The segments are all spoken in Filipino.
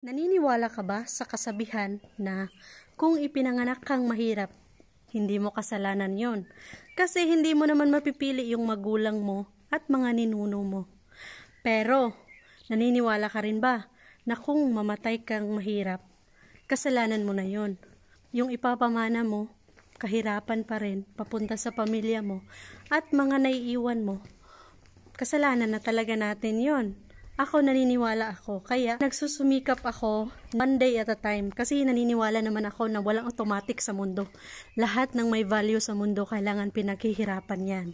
Naniniwala ka ba sa kasabihan na kung ipinanganak kang mahirap, hindi mo kasalanan yon? Kasi hindi mo naman mapipili yung magulang mo at mga ninuno mo. Pero, naniniwala ka rin ba na kung mamatay kang mahirap, kasalanan mo na yon? Yung ipapamana mo, kahirapan pa rin, papunta sa pamilya mo at mga naiiwan mo, kasalanan na talaga natin yon. Ako naniniwala ako, kaya nagsusumikap ako one day at a time kasi naniniwala naman ako na walang automatic sa mundo. Lahat ng may value sa mundo kailangan pinaghihirapan yan.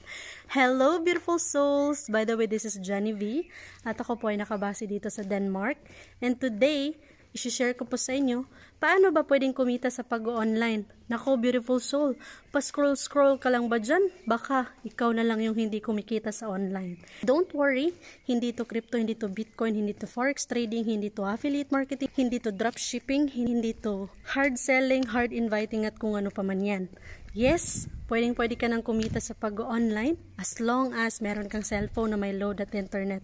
Hello beautiful souls! By the way, this is Johnny V at ako po ay nakabase dito sa Denmark. And today, i-share ko po sa inyo, paano ba pwedeng kumita sa pag-online? Nako, beautiful soul, pa-scroll-scroll ka lang ba dyan? Baka ikaw na lang yung hindi kumikita sa online. Don't worry, hindi to crypto, hindi to Bitcoin, hindi to forex trading, hindi to affiliate marketing, hindi to dropshipping, hindi to hard selling, hard inviting at kung ano pa man yan. Yes, pwedeng-pwede ka nang kumita sa pag-online as long as meron kang cellphone na may load at internet.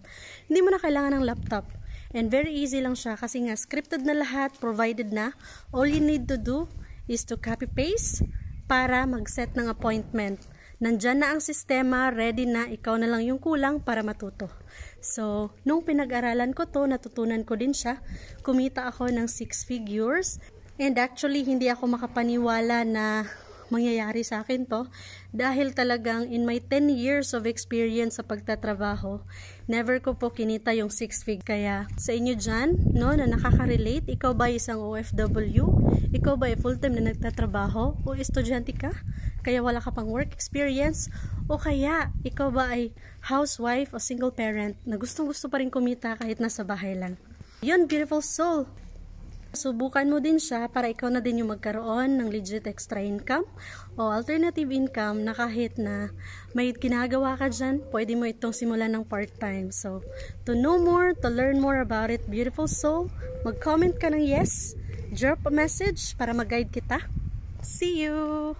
Hindi mo na kailangan ng laptop. And very easy lang siya kasi nga scripted na lahat, provided na. All you need to do is to copy-paste para mag-set ng appointment. Nandyan na ang sistema, ready na, ikaw na lang yung kulang para matuto. So, nung pinag-aralan ko to, natutunan ko din siya. Kumita ako ng 6 figures. And actually, hindi ako makapaniwala na mangyayari sa akin to dahil talagang in my 10 years of experience sa pagtatrabaho, never ko po kinita yung 6 figures. Kaya sa inyo dyan, no, na nakaka-relate, ikaw ba isang OFW? Ikaw ba ay full-time na nagtatrabaho? O estudyante ka? Kaya wala ka pang work experience? O kaya ikaw ba ay housewife o single parent na gustong-gusto pa rin kumita kahit nasa bahay lang? Yun, beautiful soul! Subukan mo din siya para ikaw na din yung magkaroon ng legit extra income o alternative income na kahit na may ginagawa ka dyan, pwede mo itong simulan ng part-time. So, to know more, to learn more about it, beautiful soul, mag-comment ka ng yes, drop a message para mag-guide kita. See you!